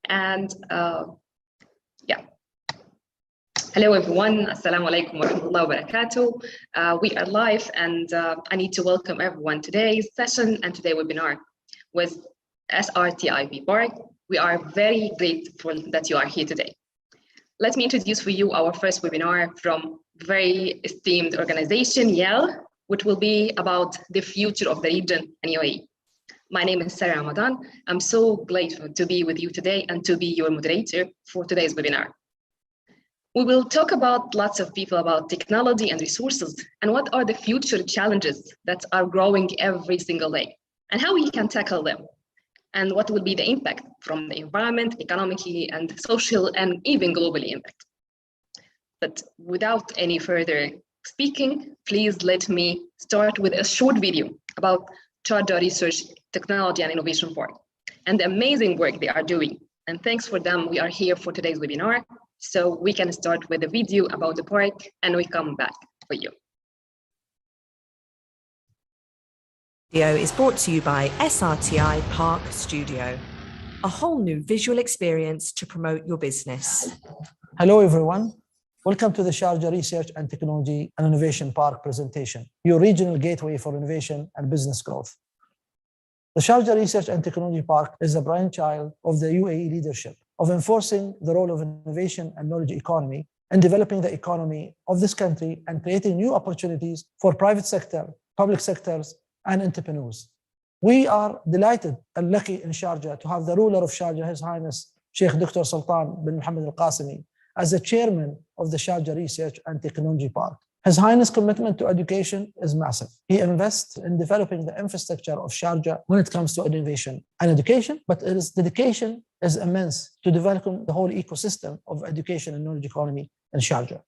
And yeah. Hello, everyone. Assalamu alaikum wa rahmatullahi wa barakatuh. We are live, and I need to welcome everyone today's session and today's webinar with SRTIP Park. We are very grateful that you are here today. Let me introduce for you our first webinar from very esteemed organization, YAL, which will be about the future of the region and UAE. My name is Sarah Ramadan. I'm so grateful to be with you today and to be your moderator for today's webinar. We will talk about lots of people about technology and resources and what are the future challenges that are growing every single day and how we can tackle them and what will be the impact from the environment, economically and social and even globally impact. But without any further speaking, please let me start with a short video about Sharjah Research, Technology and Innovation Park and the amazing work they are doing. And thanks for them, we are here for today's webinar. So we can start with a video about the park and we come back for you. Video is brought to you by SRTI Park Studio, a whole new visual experience to promote your business. Hello, everyone. Welcome to the Sharjah Research and Technology and Innovation Park presentation, your regional gateway for innovation and business growth. The Sharjah Research and Technology Park is a brainchild of the UAE leadership of enforcing the role of innovation and knowledge economy and developing the economy of this country and creating new opportunities for private sector, public sectors, and entrepreneurs. We are delighted and lucky in Sharjah to have the ruler of Sharjah, His Highness Sheikh Dr. Sultan bin Mohammed Al Qasimi, as the chairman of the Sharjah Research and Technology Park. His Highness' commitment to education is massive. He invests in developing the infrastructure of Sharjah when it comes to innovation and education, but his dedication is immense to developing the whole ecosystem of education and knowledge economy in Sharjah.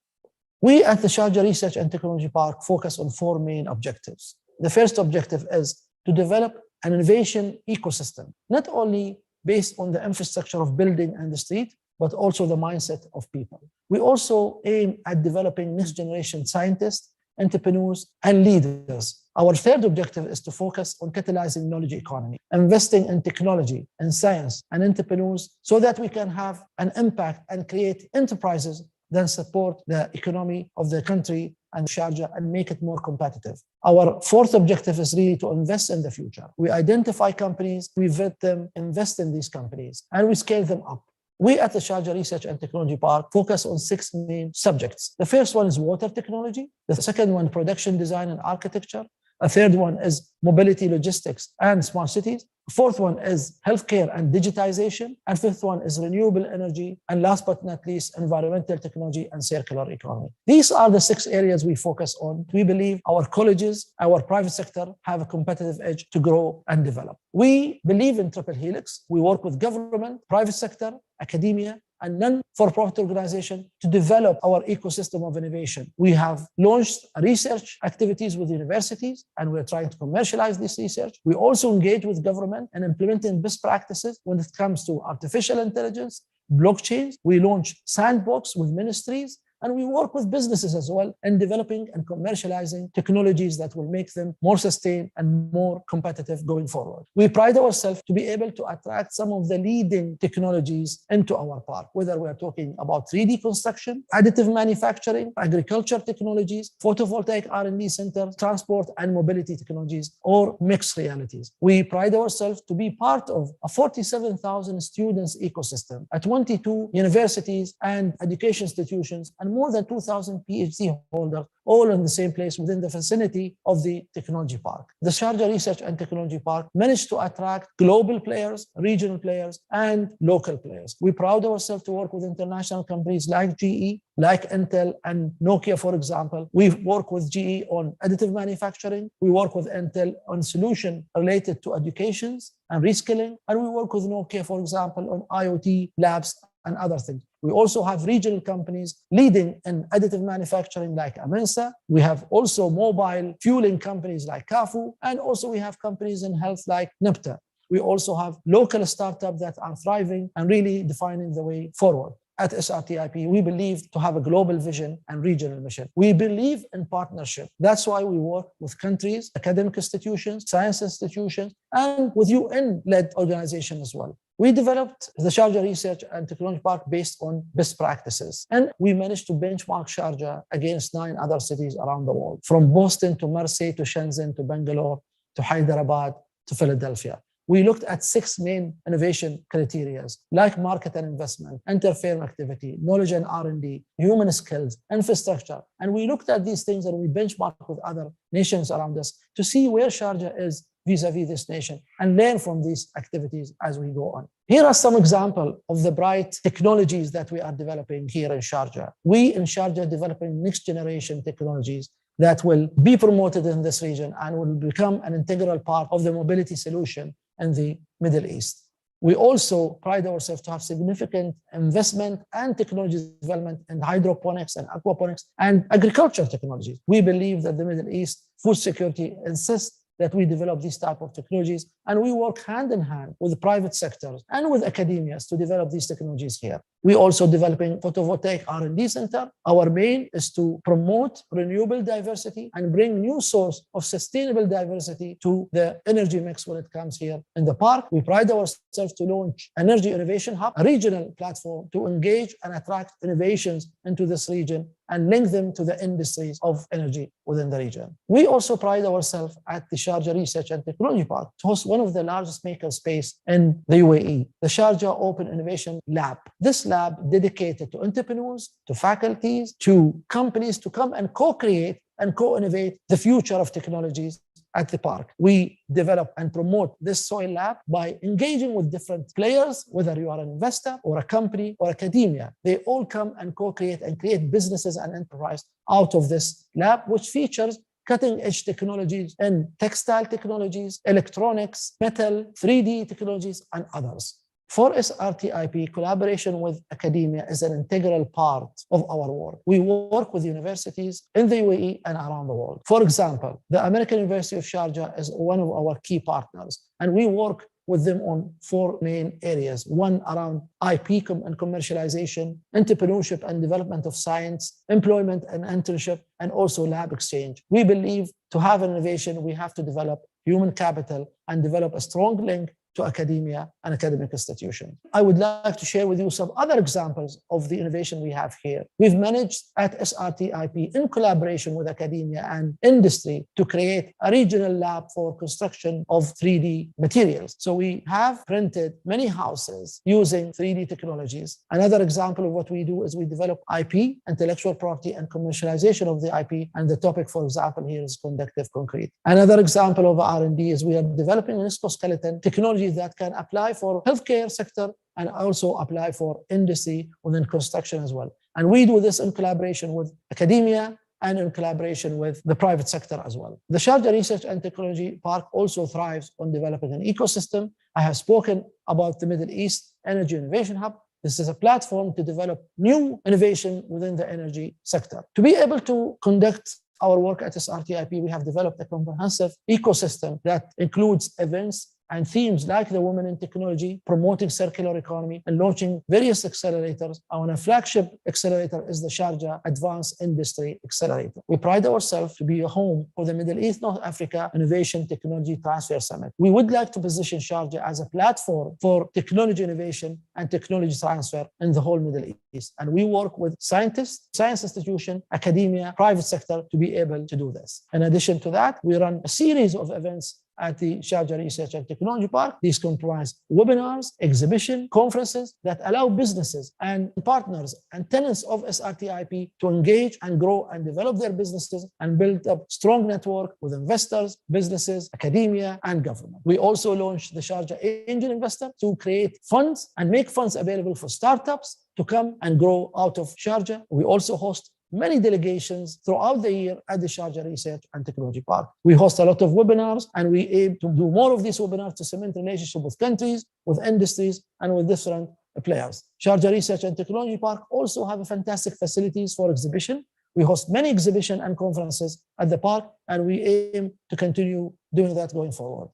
We at the Sharjah Research and Technology Park focus on four main objectives. The first objective is to develop an innovation ecosystem, not only based on the infrastructure of building and the street, but also the mindset of people. We also aim at developing next generation scientists, entrepreneurs, and leaders. Our third objective is to focus on catalyzing knowledge economy, investing in technology and science and entrepreneurs so that we can have an impact and create enterprises that support the economy of the country and Sharjah and make it more competitive. Our fourth objective is really to invest in the future. We identify companies, we vet them, invest in these companies, and we scale them up. We at the Sharjah Research and Technology Park focus on 6 main subjects. The first one is water technology. The second one, production design and architecture. A third one is mobility, logistics, and smart cities. Fourth one is healthcare and digitization. And fifth one is renewable energy. And last but not least, environmental technology and circular economy. These are the 6 areas we focus on. We believe our colleges, our private sector have a competitive edge to grow and develop. We believe in triple helix. We work with government, private sector, academia, and non-for-profit organization to develop our ecosystem of innovation. We have launched research activities with universities, and we're trying to commercialize this research. We also engage with government and implementing best practices when it comes to artificial intelligence, blockchain. We launch sandbox with ministries, and we work with businesses as well in developing and commercializing technologies that will make them more sustained and more competitive going forward. We pride ourselves to be able to attract some of the leading technologies into our park, whether we are talking about 3D construction, additive manufacturing, agriculture technologies, photovoltaic R&D centers, transport and mobility technologies, or mixed realities. We pride ourselves to be part of a 47,000 students ecosystem at 22 universities and education institutions, and more than 2,000 PhD holders, all in the same place within the vicinity of the technology park. The Sharjah Research and Technology Park managed to attract global players, regional players, and local players. We pride ourselves to work with international companies like GE, like Intel and Nokia, for example. We work with GE on additive manufacturing. We work with Intel on solutions related to educations and reskilling. And we work with Nokia, for example, on IoT labs and other things. We also have regional companies leading in additive manufacturing like Amensa. We have also mobile fueling companies like Kafu, and also we have companies in health like Nipta. We also have local startups that are thriving and really defining the way forward. At SRTIP, we believe to have a global vision and regional mission. We believe in partnership. That's why we work with countries, academic institutions, science institutions, and with UN-led organizations as well. We developed the Sharjah Research and Technology Park based on best practices. And we managed to benchmark Sharjah against 9 other cities around the world, from Boston to Marseille to Shenzhen to Bangalore to Hyderabad to Philadelphia. We looked at 6 main innovation criteria, like market and investment, inter-firm activity, knowledge and R&D, human skills, infrastructure. And we looked at these things and we benchmarked with other nations around us to see where Sharjah is vis-a-vis this nation and learn from these activities as we go on. Here are some examples of the bright technologies that we are developing here in Sharjah. We in Sharjah are developing next generation technologies that will be promoted in this region and will become an integral part of the mobility solution in the Middle East. We also pride ourselves to have significant investment and technology development in hydroponics and aquaponics and agriculture technologies. We believe that the Middle East food security insists that we develop these type of technologies, and we work hand in hand with the private sectors and with academias to develop these technologies here. We're also developing photovoltaic R&D center. Our main is to promote renewable diversity and bring new source of sustainable diversity to the energy mix when it comes here in the park. We pride ourselves to launch Energy Innovation Hub, a regional platform to engage and attract innovations into this region and link them to the industries of energy within the region. We also pride ourselves at the Sharjah Research and Technology Park to host one of the largest makerspace in the UAE, the Sharjah Open Innovation Lab. This lab dedicated to entrepreneurs, to faculties, to companies to come and co-create and co-innovate the future of technologies at the park. We develop and promote this soil lab by engaging with different players, whether you are an investor or a company or academia. They all come and co-create and create businesses and enterprise out of this lab, which features cutting-edge technologies in textile technologies, electronics, metal, 3D technologies, and others. For SRTIP, collaboration with academia is an integral part of our work. We work with universities in the UAE and around the world. For example, the American University of Sharjah is one of our key partners, and we work with them on 4 main areas. One around IP and commercialization, entrepreneurship and development of science, employment and internship, and also lab exchange. We believe to have innovation, we have to develop human capital and develop a strong link to academia and academic institutions. I would like to share with you some other examples of the innovation we have here. We've managed at SRTIP in collaboration with academia and industry to create a regional lab for construction of 3D materials. So we have printed many houses using 3D technologies. Another example of what we do is we develop IP, intellectual property, and commercialization of the IP. And the topic, for example, here is conductive concrete. Another example of R&D is we are developing an exoskeleton technology that can apply for healthcare sector and also apply for industry within construction as well. And we do this in collaboration with academia and in collaboration with the private sector as well. The Sharjah Research and Technology Park also thrives on developing an ecosystem. I have spoken about the Middle East Energy Innovation Hub. This is a platform to develop new innovation within the energy sector. To be able to conduct our work at SRTIP, we have developed a comprehensive ecosystem that includes events and themes like the Women in Technology, promoting circular economy, and launching various accelerators. Our flagship accelerator is the Sharjah Advanced Industry Accelerator. We pride ourselves to be a home for the Middle East North Africa Innovation Technology Transfer Summit. We would like to position Sharjah as a platform for technology innovation and technology transfer in the whole Middle East. And we work with scientists, science institutions, academia, private sector to be able to do this. In addition to that, we run a series of events at the Sharjah Research and Technology Park. These comprise webinars, exhibition, conferences that allow businesses and partners and tenants of SRTIP to engage and grow and develop their businesses and build up strong network with investors, businesses, academia, and government. We also launched the Sharjah Angel Investor to create funds and make funds available for startups to come and grow out of Sharjah. We also host many delegations throughout the year at the Sharjah Research and Technology Park. We host a lot of webinars, and we aim to do more of these webinars to cement relationship with countries, with industries, and with different players. Sharjah Research and Technology Park also have fantastic facilities for exhibition. We host many exhibitions and conferences at the park, and we aim to continue doing that going forward.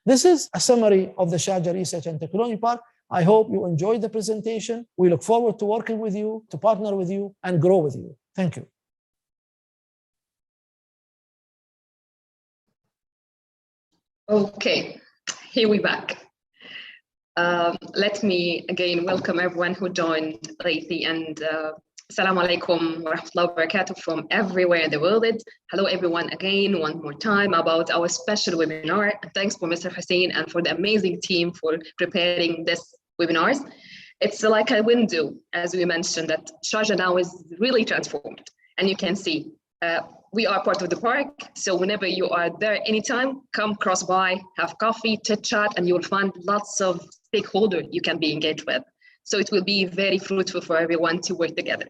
This is a summary of the Sharjah Research and Technology Park. I hope you enjoyed the presentation. We look forward to working with you, to partner with you, and grow with you. Thank you. Okay, here we back. Let me again welcome everyone who joined lately, and Assalamu alaikum wa rahmatullahi wa barakatuh from everywhere in the world. Hello everyone again, one more time about our special webinar. And thanks for Mr. Hussein and for the amazing team for preparing this webinars. It's like a window, as we mentioned, that Sharjah now is really transformed. And you can see, we are part of the park. So whenever you are there anytime, come cross by, have coffee, chit chat, and you will find lots of stakeholders you can be engaged with. So it will be very fruitful for everyone to work together.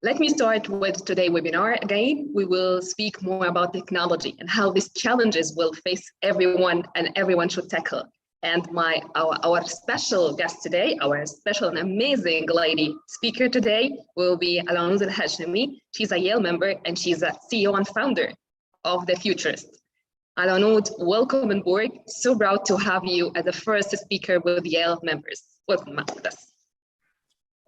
Let me start with today's webinar. Again, we will speak more about technology and how these challenges will face everyone and everyone should tackle. And our special guest today, our special and amazing lady speaker today will be Anoud Al Hashmi. She's a YAL member and she's a CEO and founder of the Futurist. Anoud, welcome on board. So proud to have you as the first speaker with YAL members. Welcome with us.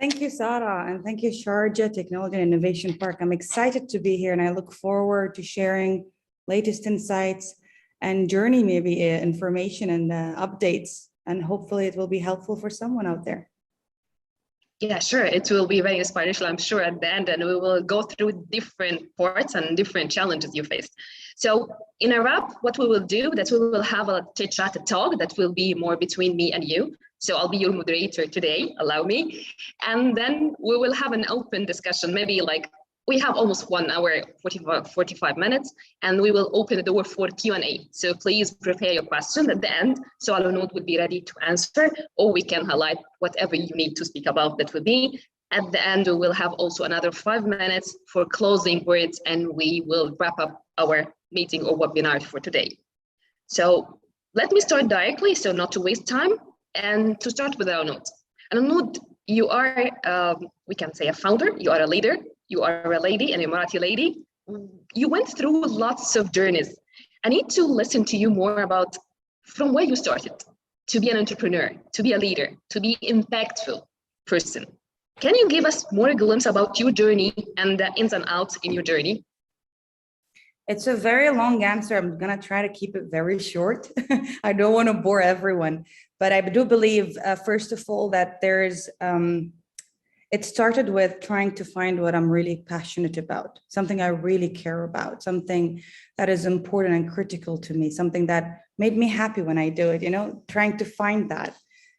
Thank you, Sarah, and thank you, Sharjah Technology and Innovation Park. I'm excited to be here and I look forward to sharing latest insights and journey, maybe information and updates, and hopefully it will be helpful for someone out there. Yeah, sure. It will be very inspirational, I'm sure, at the end, and we will go through different parts and different challenges you faced. So in a wrap, what we will do, that we will have a chit chat, a talk that will be more between me and you. So I'll be your moderator today, allow me. And then we will have an open discussion, maybe like we have almost 1 hour, 45 minutes, and we will open the door for Q&A. So please prepare your question at the end, so Anoud will be ready to answer, or we can highlight whatever you need to speak about that will be. At the end, we will have also another 5 minutes for closing words, and we will wrap up our meeting or webinar for today. So let me start directly, so not to waste time, and to start with Anoud. Anoud, you are, we can say a founder, you are a leader, you are a lady, an Emirati lady. You went through lots of journeys. I need to listen to you more about from where you started to be an entrepreneur, to be a leader, to be impactful person. Can you give us more glimpse about your journey and the ins and outs in your journey? It's a very long answer. I'm gonna try to keep it very short. I don't want to bore everyone, but I do believe, first of all, that there's, it started with trying to find what I'm really passionate about, something I really care about, something that is important and critical to me, something that made me happy when I do it, you know, trying to find that.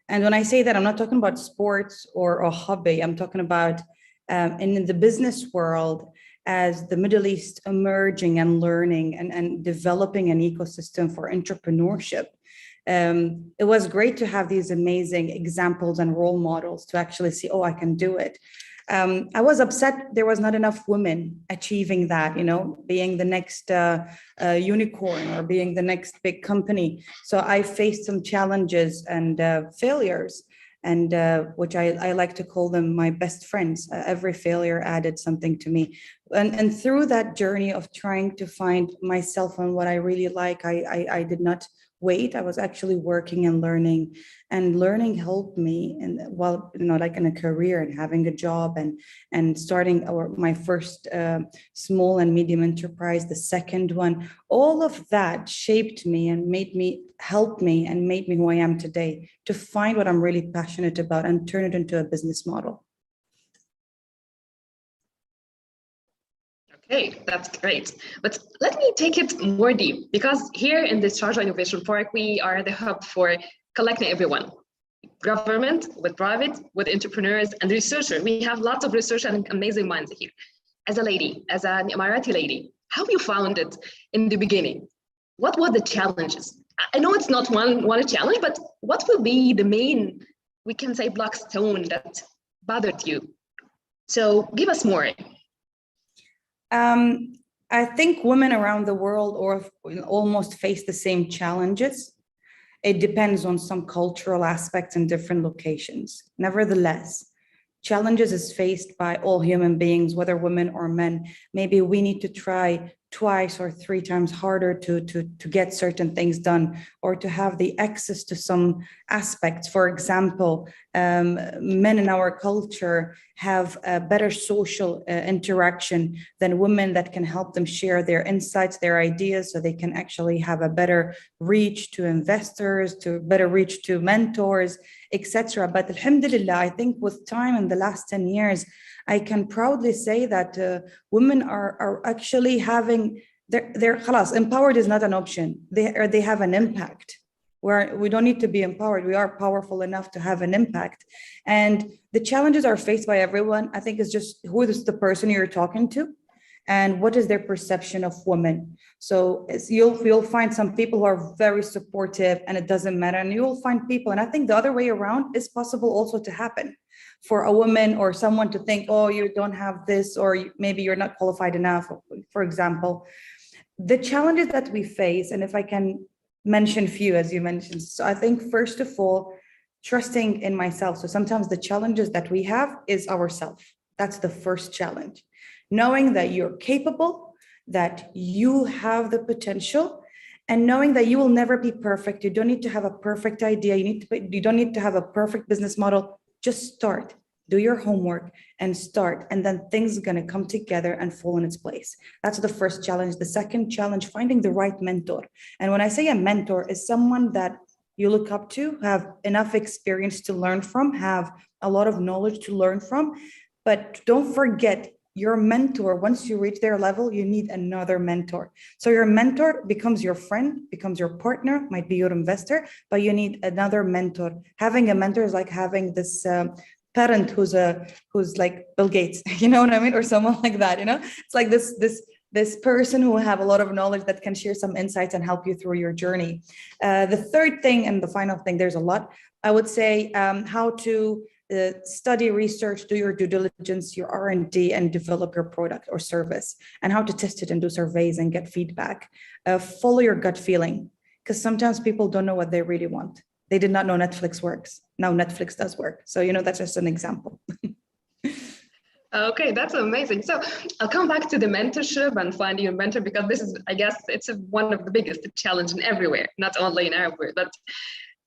And when I say that, I'm not talking about sports or a hobby. I'm talking about in the business world, as the Middle East emerging and learning and developing an ecosystem for entrepreneurship. It was great to have these amazing examples and role models to actually see, oh, I can do it. I was upset there was not enough women achieving that, you know, being the next unicorn or being the next big company. So I faced some challenges and failures, and which I like to call them my best friends. Every failure added something to me. And through that journey of trying to find myself and what I really like, I did not wait. I was actually working and learning helped me. And while, you know, like in a career and having a job and starting my first small and medium enterprise, the second one, all of that shaped me and helped me and made me who I am today, to find what I'm really passionate about and turn it into a business model. Okay, that's great. But let me take it more deep, because here in the Sharjah Innovation Park, we are the hub for collecting everyone, government, with private, with entrepreneurs and researchers. We have lots of research and amazing minds here. As a lady, as an Emirati lady, how you found it in the beginning? What were the challenges? I know it's not one challenge, but what will be the main, we can say, black stone that bothered you? So give us more. I think women around the world almost face the same challenges. It depends on some cultural aspects in different locations. Nevertheless, challenges is faced by all human beings, whether women or men. Maybe we need to try twice or three times harder to get certain things done, or to have the access to some aspects. For example, men in our culture have a better social interaction than women that can help them share their insights, their ideas, so they can actually have a better reach to investors, to better reach to mentors, etc. But alhamdulillah, I think with time in the last 10 years, I can proudly say that women are actually having, they're khalas, empowered is not an option. They have an impact. We don't need to be empowered. We are powerful enough to have an impact. And the challenges are faced by everyone. I think it's just who is the person you're talking to and what is their perception of women. So you'll find some people who are very supportive and it doesn't matter. And you'll find people, and I think the other way around is possible also to happen, for a woman or someone to think, oh, you don't have this, or maybe you're not qualified enough, for example. The challenges that we face, and if I can mention few, as you mentioned. So I think first of all, trusting in myself. So sometimes the challenges that we have is ourselves. That's the first challenge. Knowing that you're capable, that you have the potential, and knowing that you will never be perfect. You don't need to have a perfect idea. You don't need to have a perfect business model. Just start, do your homework and start, and then things are going to come together and fall in its place. That's the first challenge. The second challenge, finding the right mentor. And when I say a mentor, is someone that you look up to, have enough experience to learn from, have a lot of knowledge to learn from. But don't forget, your mentor, once you reach their level, you need another mentor. So your mentor becomes your friend, becomes your partner, might be your investor, but you need another mentor. Having a mentor is like having this parent who's like Bill Gates, you know what I mean? Or someone like that, you know? It's like this person who will have a lot of knowledge that can share some insights and help you through your journey. The third thing and the final thing, there's a lot, I would say, how to study, research, do your due diligence, your R&D, and develop your product or service, and how to test it and do surveys and get feedback. Follow your gut feeling, because sometimes people don't know what they really want. They did not know Netflix works. Now Netflix does work. So, you know, that's just an example. Okay, that's amazing. So I'll come back to the mentorship and finding a mentor, because this is, I guess, it's one of the biggest challenges everywhere, not only in Arab world. But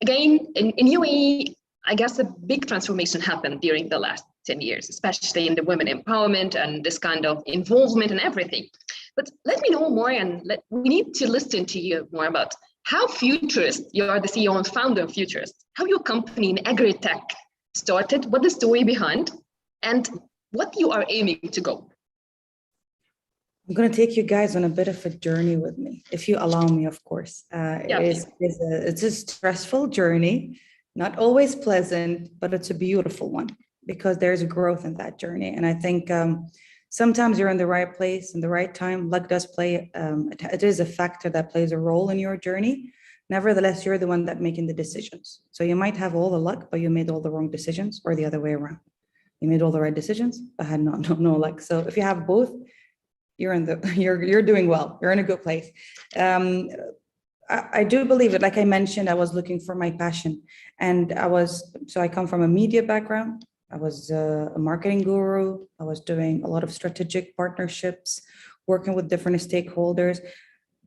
again, in UAE, I guess a big transformation happened during the last 10 years, especially in the women empowerment and this kind of involvement and everything. But let me know more, and we need to listen to you more about how Futurist, you are the CEO and founder of Futurist, how your company in agri-tech started, what the story behind, and what you are aiming to go. I'm going to take you guys on a bit of a journey with me, if you allow me, of course. It's a stressful journey. Not always pleasant, but it's a beautiful one, because there's growth in that journey. And I think sometimes you're in the right place in the right time. Luck does play, it is a factor that plays a role in your journey. Nevertheless, you're the one that making the decisions. So you might have all the luck, but you made all the wrong decisions, or the other way around. You made all the right decisions, but had no luck. So if you have both, you're doing well. You're in a good place. I do believe it. Like I mentioned, I was looking for my passion, and I come from a media background. I was a marketing guru. I was doing a lot of strategic partnerships, working with different stakeholders.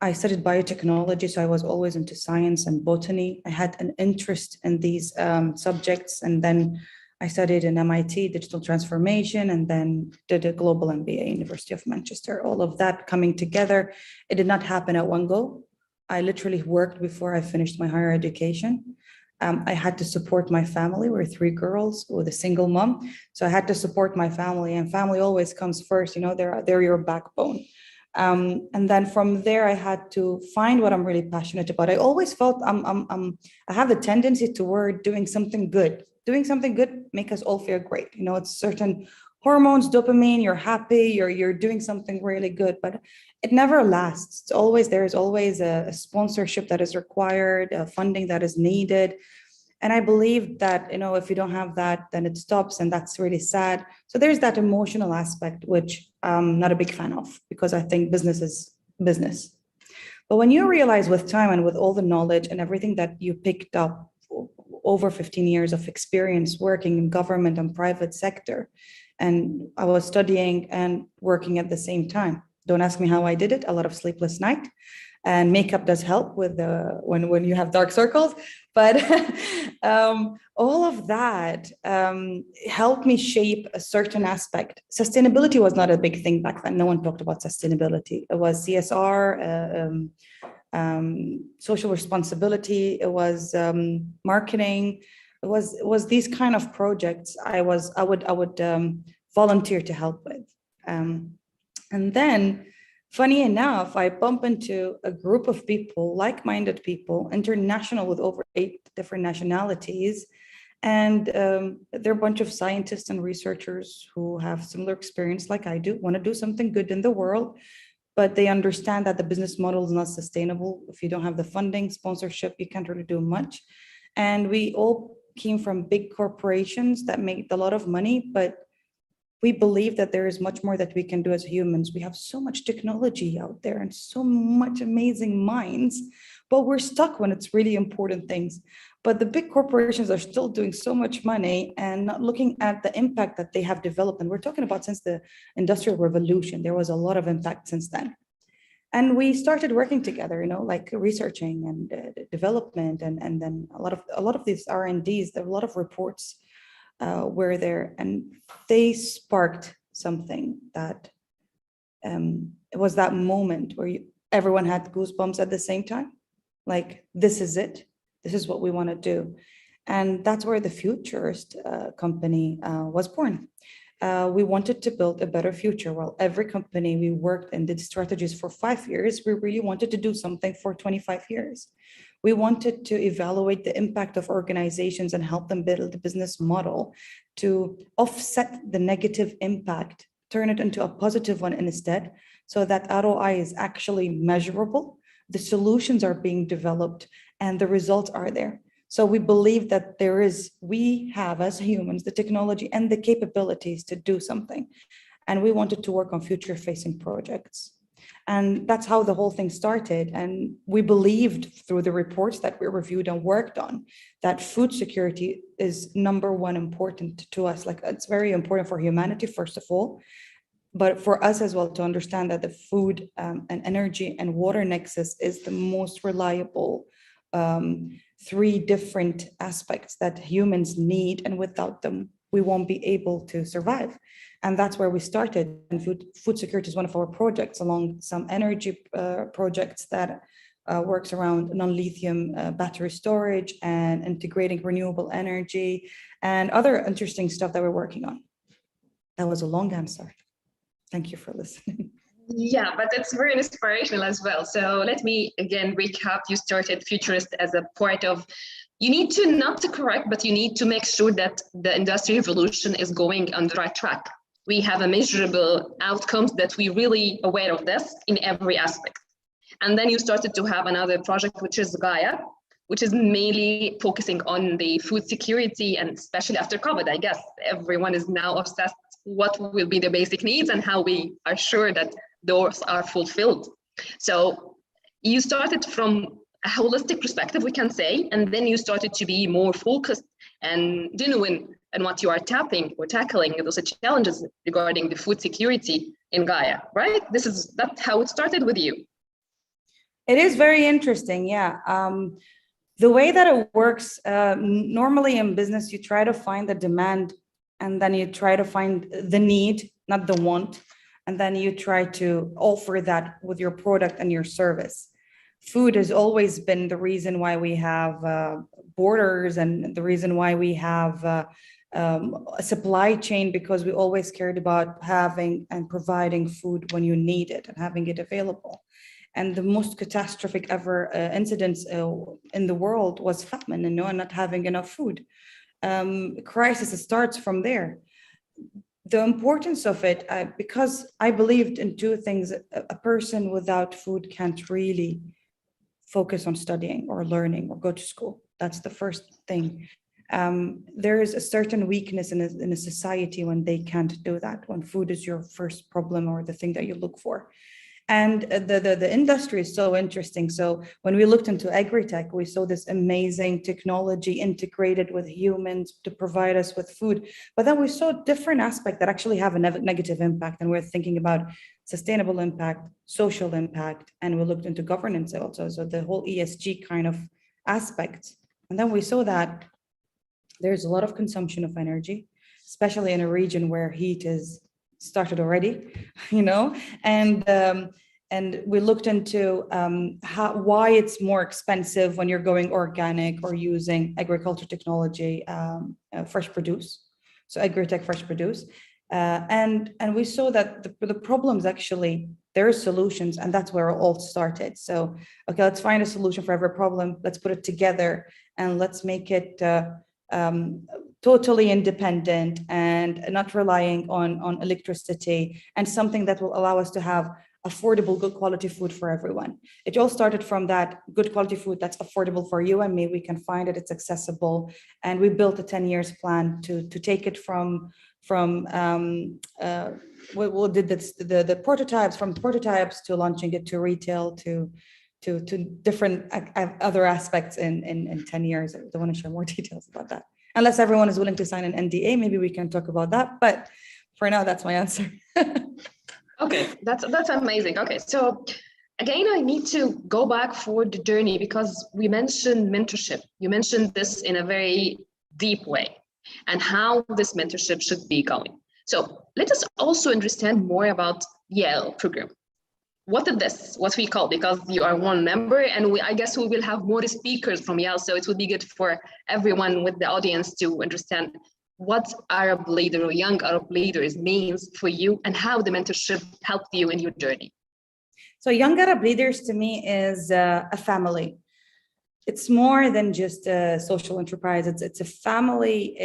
I studied biotechnology, so I was always into science and botany. I had an interest in these subjects, and then I studied in MIT digital transformation, and then did a global MBA, University of Manchester. All of that coming together. It did not happen at one go. I literally worked before I finished my higher education. I had to support my family. We're 3 girls with a single mom. So I had to support my family, and family always comes first. You know, they're your backbone. And then from there, I had to find what I'm really passionate about. I always felt I have a tendency toward doing something good. Doing something good make us all feel great. You know, it's certain hormones, dopamine, you're happy, you're doing something really good, but it never lasts. There is always a sponsorship that is required, funding that is needed. And I believe that, you know, if you don't have that, then it stops, and that's really sad. So there's that emotional aspect, which I'm not a big fan of, because I think business is business. But when you realize with time and with all the knowledge and everything that you picked up over 15 years of experience working in government and private sector, and I was studying and working at the same time, Don't ask me how I did it. A lot of sleepless night, and makeup does help with when you have dark circles. But all of that helped me shape a certain aspect. Sustainability was not a big thing back then. No one talked about sustainability. It was CSR, social responsibility. It was marketing. It was these kind of projects I would volunteer to help with. And then, funny enough, I bump into a group of people, like-minded people, international, with over 8 different nationalities. And they're a bunch of scientists and researchers who have similar experience like I do, want to do something good in the world, but they understand that the business model is not sustainable. If you don't have the funding, sponsorship, you can't really do much. And we all came from big corporations that make a lot of money, but we believe that there is much more that we can do as humans. We have so much technology out there and so much amazing minds, but we're stuck when it's really important things. But the big corporations are still doing so much money and not looking at the impact that they have developed. And we're talking about since the Industrial Revolution, there was a lot of impact since then. And we started working together, like researching and development, and then a lot of these R&Ds, there were a lot of reports were there, and they sparked something that it was that moment where everyone had goosebumps at the same time. Like, this is it. This is what we want to do. And that's where the Futurist Company was born. We wanted to build a better future. While every company we worked and did strategies for 5 years, we really wanted to do something for 25 years. We wanted to evaluate the impact of organizations and help them build a business model to offset the negative impact, turn it into a positive one instead, so that ROI is actually measurable, the solutions are being developed, and the results are there. So we believe that we have as humans the technology and the capabilities to do something. And we wanted to work on future-facing projects. And that's how the whole thing started. And we believed through the reports that we reviewed and worked on that food security is #1 important to us. Like, it's very important for humanity, first of all, but for us as well to understand that the food and energy and water nexus is the most reliable 3 different aspects that humans need, and without them, we won't be able to survive. And that's where we started. And food security is one of our projects, along some energy projects that works around non-lithium battery storage and integrating renewable energy and other interesting stuff that we're working on. That was a long answer. Thank you for listening. Yeah, but it's very inspirational as well. So let me again recap. You started Futurist as a part of, you need to not to correct, but you need to make sure that the industrial revolution is going on the right track. We have a measurable outcomes that we really aware of this in every aspect. And then you started to have another project, which is Gaia, which is mainly focusing on the food security, and especially after COVID, I guess everyone is now obsessed what will be the basic needs and how we are sure that those are fulfilled. So you started from a holistic perspective, we can say, and then you started to be more focused and genuine in what you are tackling those challenges regarding the food security in Gaia, right? That's how it started with you. It is very interesting, yeah. The way that it works, normally in business, you try to find the demand, and then you try to find the need, not the want. And then you try to offer that with your product and your service. Food has always been the reason why we have borders, and the reason why we have a supply chain, because we always cared about having and providing food when you need it and having it available. And the most catastrophic ever incidents in the world was famine, and not having enough food. Crisis starts from there. The importance of it, because I believed in 2 things. A person without food can't really focus on studying or learning or go to school. That's the first thing. There is a certain weakness in a society when they can't do that, when food is your first problem or the thing that you look for. And the industry is so interesting. So when we looked into agri-tech, we saw this amazing technology integrated with humans to provide us with food. But then we saw different aspects that actually have a negative impact. And we're thinking about sustainable impact, social impact, and we looked into governance also. So the whole ESG kind of aspect. And then we saw that there's a lot of consumption of energy, especially in a region where heat is started already, and we looked into why it's more expensive when you're going organic or using agriculture technology, fresh produce, so agri-tech fresh produce, and we saw that the problems actually there are solutions, and that's where it all started. So okay, let's find a solution for every problem. Let's put it together and let's make it totally independent and not relying on electricity, and something that will allow us to have affordable, good quality food for everyone. It all started from that good quality food that's affordable for you and me. We can find it, it's accessible. And we built a 10 years plan to take it from we did this, the prototypes, from prototypes to launching it to retail to different other aspects in 10 years. I don't want to share more details about that. Unless everyone is willing to sign an NDA, maybe we can talk about that. But for now, that's my answer. Okay, that's amazing. Okay, so again, I need to go back for the journey because we mentioned mentorship. You mentioned this in a very deep way and how this mentorship should be going. So let us also understand more about YAL program. What is this? What we call, because you are one member, and I guess we will have more speakers from YAL, so it would be good for everyone with the audience to understand what Arab leader or young Arab leaders means for you and how the mentorship helped you in your journey. So young Arab leaders to me is a family. It's more than just a social enterprise. It's a family.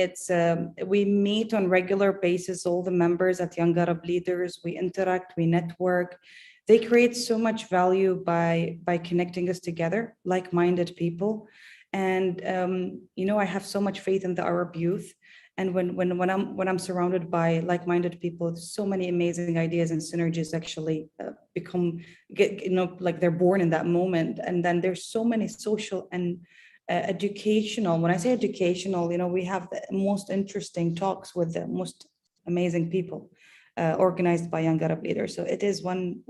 We meet on regular basis, all the members at Young Arab Leaders. We interact, we network. They create so much value by connecting us together, like-minded people. And I have so much faith in the Arab youth. And when I'm surrounded by like-minded people, so many amazing ideas and synergies actually like they're born in that moment. And then there's so many social and educational. When I say educational, we have the most interesting talks with the most amazing people organized by Young Arab Leaders. So it is one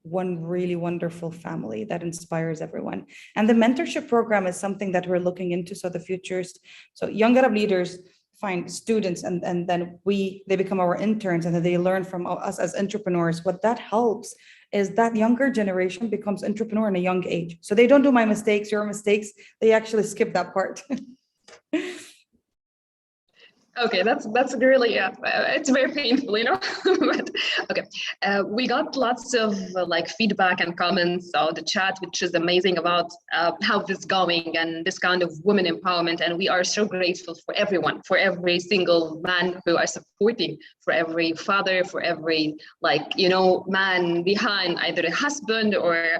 really wonderful family that inspires everyone. And the mentorship program is something that we're looking into. So the futures, so Young Arab Leaders find students and then they become our interns, and then they learn from us as entrepreneurs. What that helps is that younger generation becomes entrepreneur in a young age. So they don't do my mistakes, your mistakes. They actually skip that part. Okay, that's really, it's very painful, but okay. We got lots of feedback and comments on the chat, which is amazing about how this is going and this kind of women empowerment. And we are so grateful for everyone, for every single man who are supporting, for every father, for every man behind either a husband or,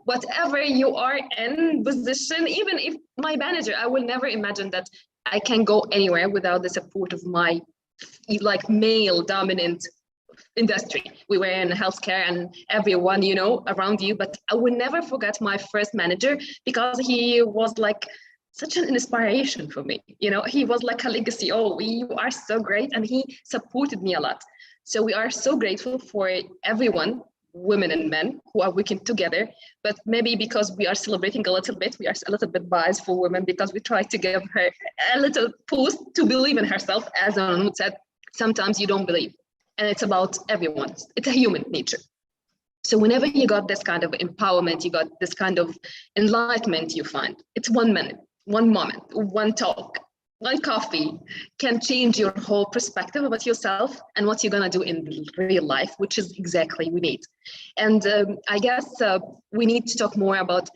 whatever you are in position. Even if my manager, I will never imagine that I can't go anywhere without the support of my male dominant industry. We were in healthcare and everyone, around you, but I will never forget my first manager because he was such an inspiration for me. He was like a legacy. Oh, you are so great. And he supported me a lot. So we are so grateful for everyone, women and men who are working together, but maybe because we are celebrating a little bit, we are a little bit biased for women because we try to give her a little boost to believe in herself. As Anoud said, sometimes you don't believe, and it's about everyone. It's a human nature. So whenever you got this kind of empowerment, you got this kind of enlightenment, you find it's 1 minute, 1 moment, 1 talk, 1 coffee can change your whole perspective about yourself and what you're going to do in real life, which is exactly we need. And I guess we need to talk more about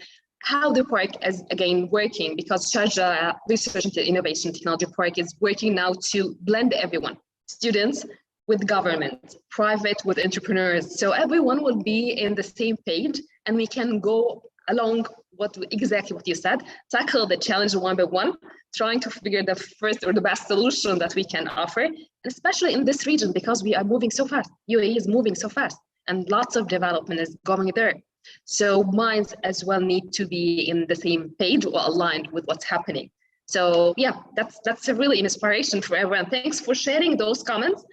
how the park is again working, because Sharjah Research and Innovation Technology Park is working now to blend everyone, students with government, private with entrepreneurs. So everyone will be in the same page and we can go along exactly what you said, tackle the challenge one by one, trying to figure the first or the best solution that we can offer, and especially in this region because we are moving so fast. UAE is moving so fast. and lots of development is going there. So minds as well need to be in the same page or aligned with what's happening. So yeah, that's a really inspiration for everyone. Thanks for sharing those comments.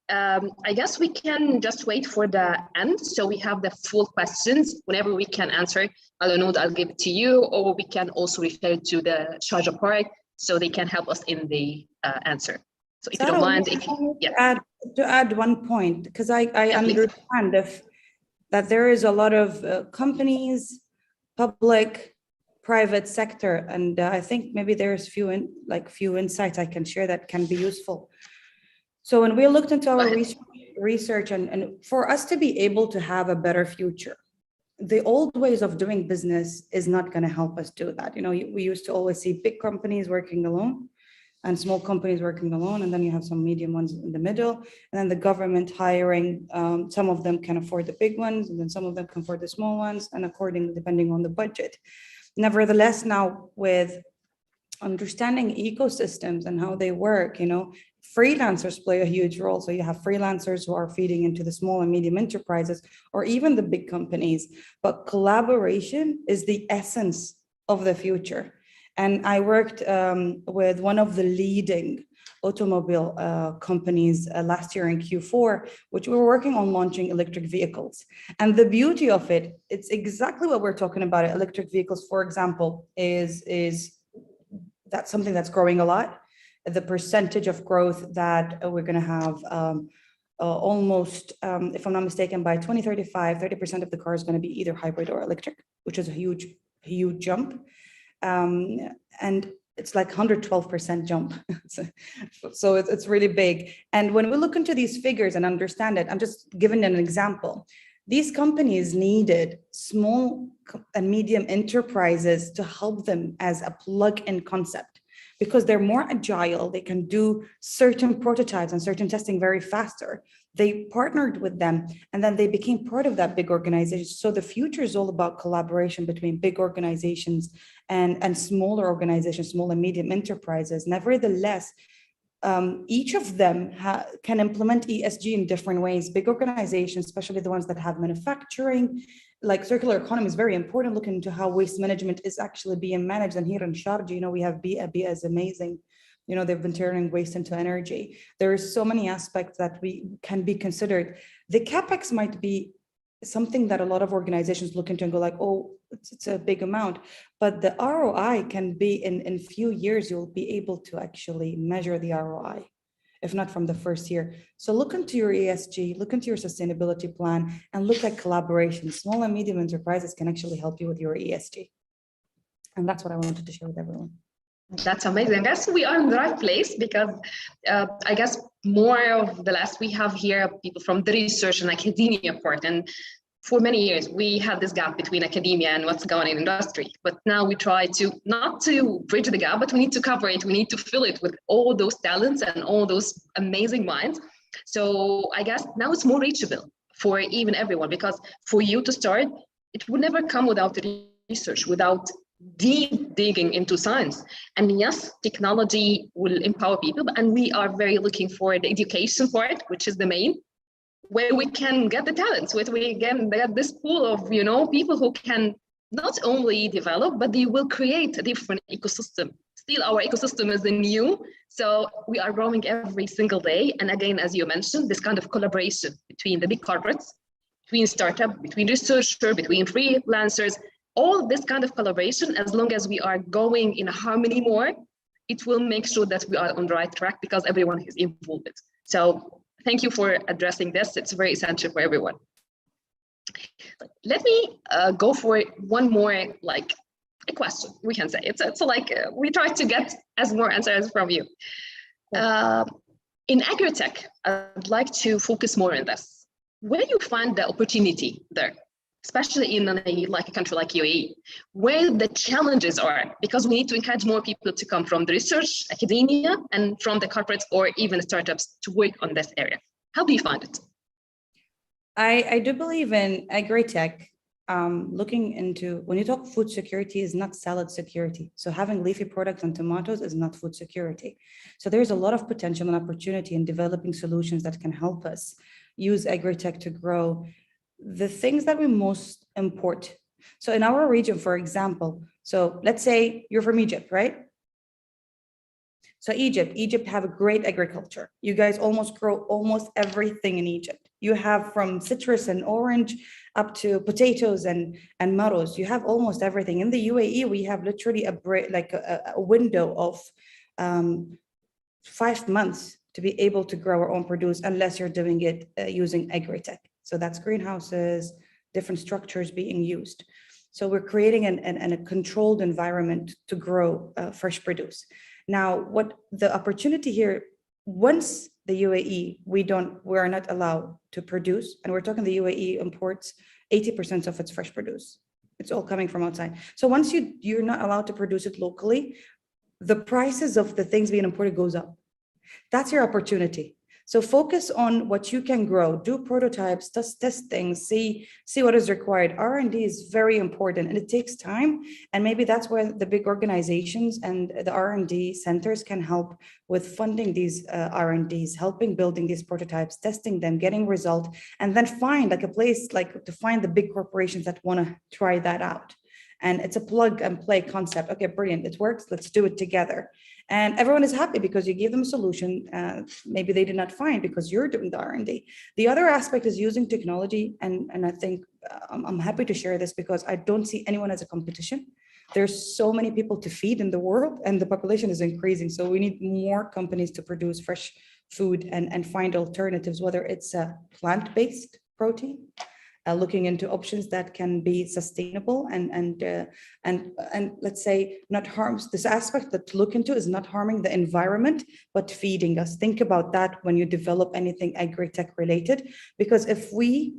I guess we can just wait for the end. So we have the full questions. Whenever we can answer, Anoud, I'll give it to you, or we can also refer to the Sharjah part so they can help us in the answer. So if you don't mind, to add one point, because I understand that there is a lot of companies, public, private sector, and I think maybe there's few insights I can share that can be useful. So when we looked into our research and for us to be able to have a better future, the old ways of doing business is not going to help us do that. You know, we used to always see big companies working alone and small companies working alone, and then you have some medium ones in the middle, and then the government hiring, some of them can afford the big ones, and then some of them can afford the small ones, and accordingly, depending on the budget. Nevertheless, now with understanding ecosystems and how they work, you know, freelancers play a huge role. So you have freelancers who are feeding into the small and medium enterprises or even the big companies, but collaboration is the essence of the future. And I worked with one of the leading automobile companies last year in Q4, which we were working on launching electric vehicles. And the beauty of it, it's exactly what we're talking about. Electric vehicles, for example, is that's something that's growing a lot. The percentage of growth that we're going to have almost, if I'm not mistaken, by 2035, 30% of the car is going to be either hybrid or electric, which is a huge, huge jump. And it's like 112% jump. So it's really big. And when we look into these figures and understand it, I'm just giving an example. These companies needed small and medium enterprises to help them as a plug-in concept, because they're more agile. They can do certain prototypes and certain testing very faster. They partnered with them, and then they became part of that big organization. So the future is all about collaboration between big organizations and smaller organizations, small and medium enterprises. Nevertheless, each of them can implement ESG in different ways. Big organizations, especially the ones that have manufacturing, like circular economy is very important, looking into how waste management is actually being managed. And here in Sharjah, you know, we have BIA. BIA is amazing. You know, they've been turning waste into energy. There are so many aspects that we can be considered. The CapEx might be something that a lot of organizations look into and go like, oh, it's a big amount. But the ROI can be in few years, you'll be able to actually measure the ROI, if not from the first year. So look into your ESG, look into your sustainability plan, and look at collaboration. Small and medium enterprises can actually help you with your ESG. And that's what I wanted to share with everyone. That's amazing. I guess we are in the right place, because I guess more of the last we have here people from the research and academia part. And for many years, we had this gap between academia and what's going on in industry. But now we try to not to bridge the gap, but we need to cover it. We need to fill it with all those talents and all those amazing minds. So I guess now it's more reachable for even everyone, because for you to start, it would never come without research, without deep digging into science. And yes, technology will empower people, and we are very looking for the education part, which is the main, where we can get the talents, where we can get this pool of, you know, people who can not only develop, but they will create a different ecosystem. Still, our ecosystem is new, so we are growing every single day. And again, as you mentioned, this kind of collaboration between the big corporates, between startup, between researchers, between freelancers, all this kind of collaboration, as long as we are going in a harmony more, it will make sure that we are on the right track, because everyone is involved. So thank you for addressing this. It's very essential for everyone. Let me go for one more, like a question, we can say. It's like we try to get as more answers from you. In agri-tech, I'd like to focus more on this. Where do you find the opportunity there? Especially in a country like UAE, where the challenges are, because we need to encourage more people to come from the research, academia, and from the corporates or even startups to work on this area. How do you find it? I do believe in agri-tech. Looking into, when you talk food security, is not salad security. So having leafy products and tomatoes is not food security. So there's a lot of potential and opportunity in developing solutions that can help us use agri-tech to grow the things that we most import. So in our region, for example, so let's say you're from Egypt, right? So Egypt have a great agriculture. You guys almost grow almost everything in Egypt. You have from citrus and orange up to potatoes and marrows. You have almost everything. In the UAE, we have literally a window of 5 months to be able to grow our own produce, unless you're doing it using agri-tech. So that's greenhouses, different structures being used. So we're creating a controlled environment to grow fresh produce. Now, what the opportunity here, once the UAE, we are not allowed to produce, and we're talking the UAE imports 80% of its fresh produce. It's all coming from outside. So once you're not allowed to produce it locally, the prices of the things being imported goes up. That's your opportunity. So focus on what you can grow, do prototypes, test things, see what is required. R&D is very important and it takes time. And maybe that's where the big organizations and the R&D centers can help with funding these R&Ds, helping building these prototypes, testing them, getting results, and then find like a place like to find the big corporations that want to try that out. And it's a plug and play concept. Okay, brilliant, it works, let's do it together. And everyone is happy because you give them a solution maybe they did not find because you're doing the R&D. The other aspect is using technology. And I think I'm happy to share this because I don't see anyone as a competition. There's so many people to feed in the world and the population is increasing. So we need more companies to produce fresh food and find alternatives, whether it's a plant-based protein, looking into options that can be sustainable and let's say not harms. This aspect that to look into is not harming the environment, but feeding us. Think about that when you develop anything agri-tech related, because if we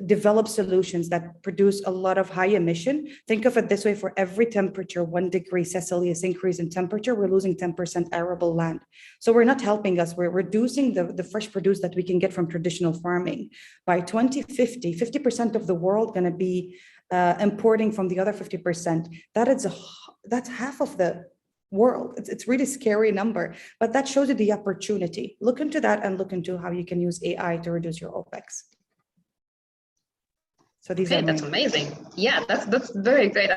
develop solutions that produce a lot of high emission, think of it this way: for every temperature 1 degree Celsius increase in temperature, we're losing 10% arable land. So we're not helping us, we're reducing the fresh produce that we can get from traditional farming. By 2050, 50% of the world going to be importing from the other 50%. That's half of the world. It's really scary number, but that shows you the opportunity. Look into that and look into how you can use AI to reduce your OPEX. So these are that's amazing. Yeah, that's very great.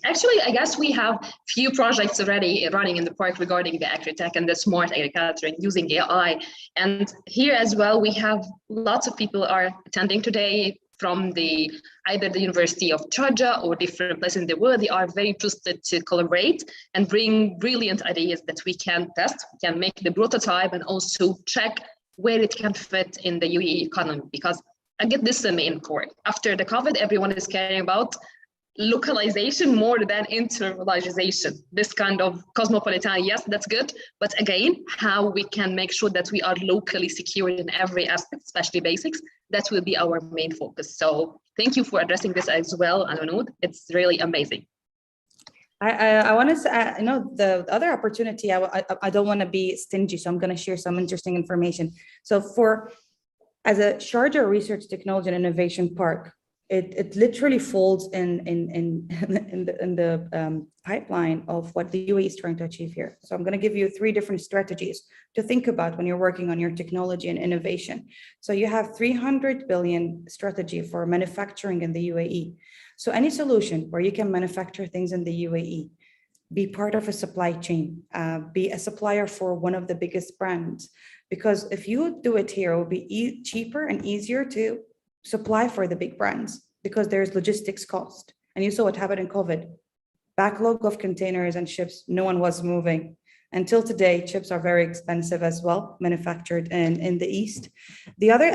Actually, I guess we have few projects already running in the park regarding the agri-tech and the smart agriculture and using AI. And here as well, we have lots of people are attending today from either the University of Sharjah or different places in the world. They are very interested to collaborate and bring brilliant ideas that we can test, can make the prototype and also check where it can fit in the UAE economy. Because I get this is the main core. After the COVID, everyone is caring about localization more than internationalization. This kind of cosmopolitan, yes, that's good. But again, how we can make sure that we are locally secured in every aspect, especially basics, that will be our main focus. So thank you for addressing this as well, Anoud. It's really amazing. I want to say, the other opportunity, I don't want to be stingy, so I'm going to share some interesting information. So as a Sharjah Research Technology and Innovation Park, it literally folds in the pipeline of what the UAE is trying to achieve here. So I'm going to give you 3 different strategies to think about when you're working on your technology and innovation. So you have 300 billion strategy for manufacturing in the UAE. So any solution where you can manufacture things in the UAE, be part of a supply chain, be a supplier for one of the biggest brands. Because if you do it here, it will be cheaper and easier to supply for the big brands because there's logistics cost. And you saw what happened in COVID. Backlog of containers and ships, no one was moving. Until today, chips are very expensive as well, manufactured in the East. The other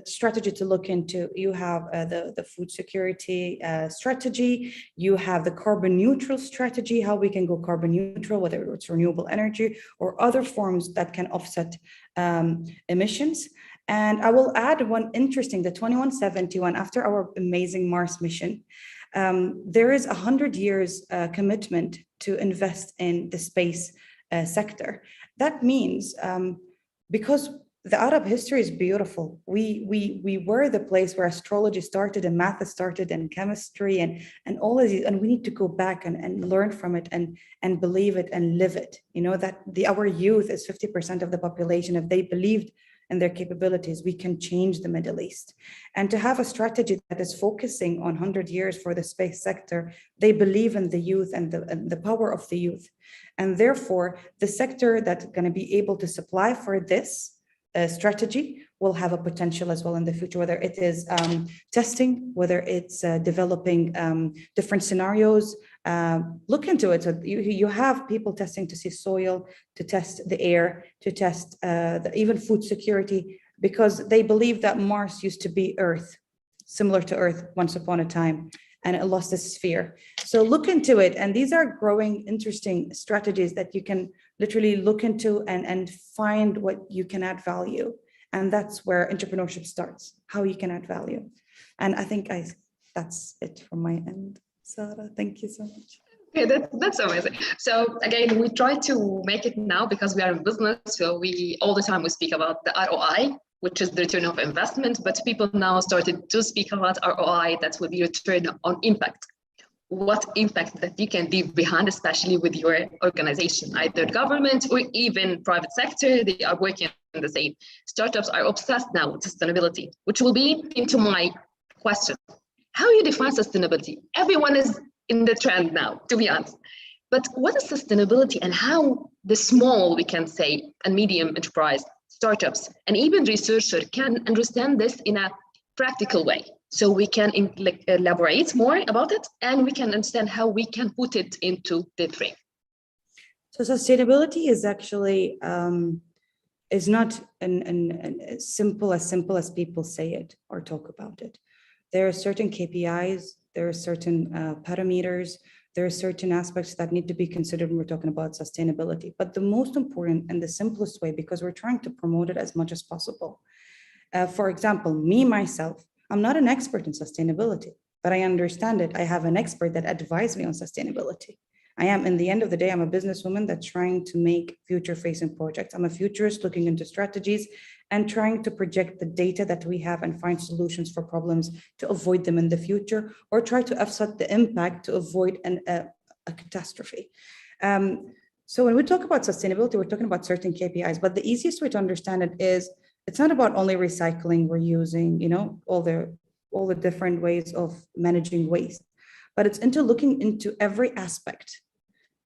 strategy to look into, you have the food security strategy, you have the carbon neutral strategy, how we can go carbon neutral, whether it's renewable energy or other forms that can offset emissions. And I will add one interesting, the 2171, after our amazing Mars mission, there is 100 years commitment to invest in the space sector. That means because the Arab history is beautiful, we were the place where astrology started and math started and chemistry and all of these, and we need to go back and learn from it and believe it and live it. You know that our youth is 50% of the population. If they believed and their capabilities, we can change the Middle East. And to have a strategy that is focusing on 100 years for the space sector, they believe in the youth and the power of the youth. And therefore, the sector that's going to be able to supply for this strategy will have a potential as well in the future, whether it is testing, whether it's developing different scenarios. Look into it. So you have people testing to see soil, to test the air, to test even food security, because they believe that Mars used to be Earth, similar to Earth once upon a time, and it lost its sphere. So look into it. And these are growing, interesting strategies that you can literally look into and find what you can add value. And that's where entrepreneurship starts, how you can add value. And I think that's it from my end. Sarah, thank you so much. Okay, that's amazing. So again, we try to make it now because we are in business. So we all the time we speak about the ROI, which is the return of investment, but people now started to speak about ROI, that will be return on impact. What impact that you can leave behind, especially with your organization, either government or even private sector, they are working on the same. Startups are obsessed now with sustainability, which will be into my question. How you define sustainability? Everyone is in the trend now, to be honest. But what is sustainability, and how the small, we can say, and medium enterprise, startups, and even researchers can understand this in a practical way? So we can elaborate more about it, and we can understand how we can put it into the frame. So sustainability is actually is not as simple as people say it or talk about it. There are certain KPIs, there are certain parameters, there are certain aspects that need to be considered when we're talking about sustainability. But the most important and the simplest way, because we're trying to promote it as much as possible. For example, myself, I'm not an expert in sustainability, but I understand it. I have an expert that advised me on sustainability. In the end of the day, I'm a businesswoman that's trying to make future-facing projects. I'm a futurist looking into strategies and trying to project the data that we have and find solutions for problems to avoid them in the future, or try to offset the impact to avoid a catastrophe. So when we talk about sustainability, we're talking about certain KPIs, but the easiest way to understand it is it's not about only recycling, reusing, all the different ways of managing waste, but it's into looking into every aspect.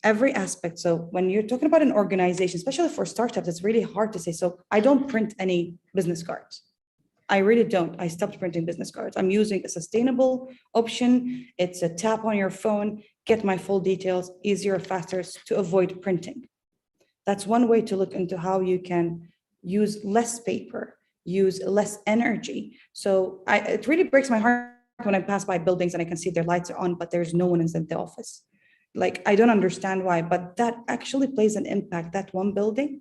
So when you're talking about an organization, especially for startups, it's really hard to say. So I don't print any business cards. I really don't. I stopped printing business cards. I'm using a sustainable option. It's a tap on your phone, get my full details, easier, faster, to avoid printing. That's one way to look into how you can use less paper, use less energy. So it really breaks my heart when I pass by buildings and I can see their lights are on, but there's no one in the office. Like, I don't understand why, but that actually plays an impact. That one building,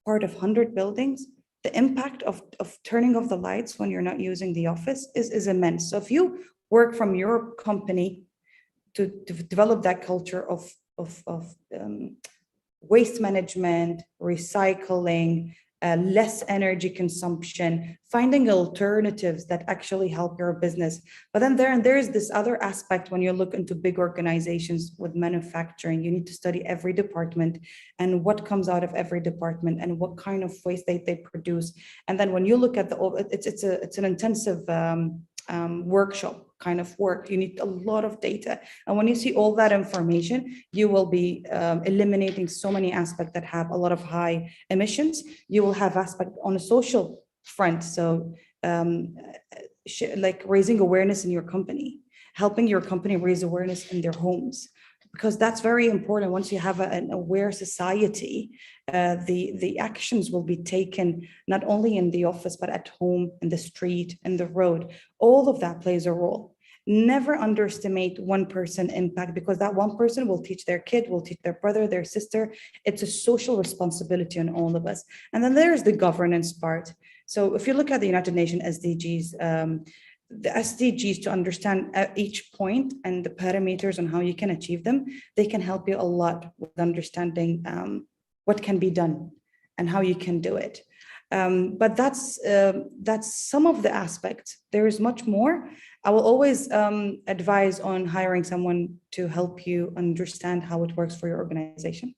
part of 100 buildings, the impact of turning off the lights when you're not using the office is immense. So if you work from your company to develop that culture of waste management, recycling, less energy consumption, finding alternatives that actually help your business. But then there's this other aspect when you look into big organizations with manufacturing. You need to study every department and what comes out of every department and what kind of waste they produce. And then when you look at it's an intensive workshop kind of work. You need a lot of data. And when you see all that information, you will be eliminating so many aspects that have a lot of high emissions. You will have aspect on a social front. So like raising awareness in your company, helping your company raise awareness in their homes, because that's very important. Once you have an aware society, the actions will be taken not only in the office, but at home, in the street, in the road. All of that plays a role. Never underestimate one person impact, because that one person will teach their kid, will teach their brother, their sister. It's a social responsibility on all of us. And then there's the governance part. So if you look at the United Nations SDGs, the SDGs, to understand each point and the parameters on how you can achieve them, they can help you a lot with understanding what can be done and how you can do it. But that's some of the aspects. There is much more. I will always advise on hiring someone to help you understand how it works for your organization,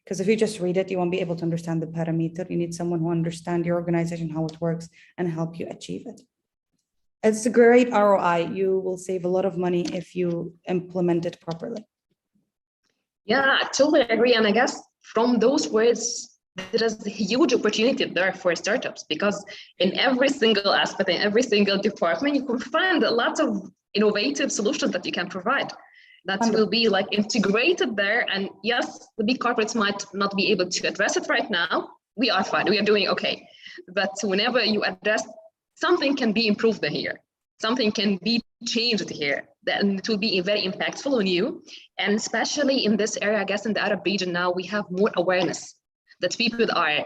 Because if you just read it, you won't be able to understand the parameter. You need someone who understands your organization, how it works, and help you achieve it. It's a great ROI. You will save a lot of money if you implement it properly. Yeah, I totally agree. And I guess from those words, there is a huge opportunity there for startups, because in every single aspect, in every single department, you can find a lot of innovative solutions that you can provide that will be like integrated there. And yes, the big corporates might not be able to address it right now. We are fine, we are doing okay. But whenever you address, something can be improved here, something can be changed here, then it will be very impactful on you. And especially in this area, I guess in the Arab region now, we have more awareness that people are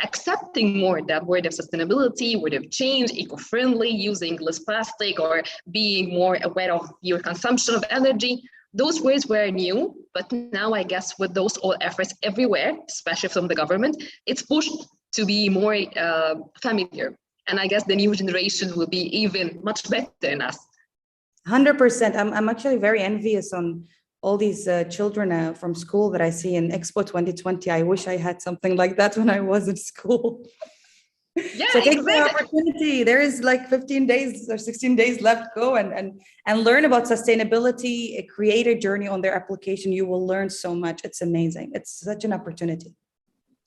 accepting more that word of sustainability, word of change, eco-friendly, using less plastic, or being more aware of your consumption of energy. Those words were new, but now I guess with those all efforts everywhere, especially from the government, it's pushed to be more familiar. And I guess the new generation will be even much better than us. 100%. I'm actually very envious on all these children from school that I see in Expo 2020. I wish I had something like that when I was in school. Yeah, so take exactly. the opportunity. There is like 15 days or 16 days left. Go and learn about sustainability, create a journey on their application. You will learn so much. It's amazing. It's such an opportunity.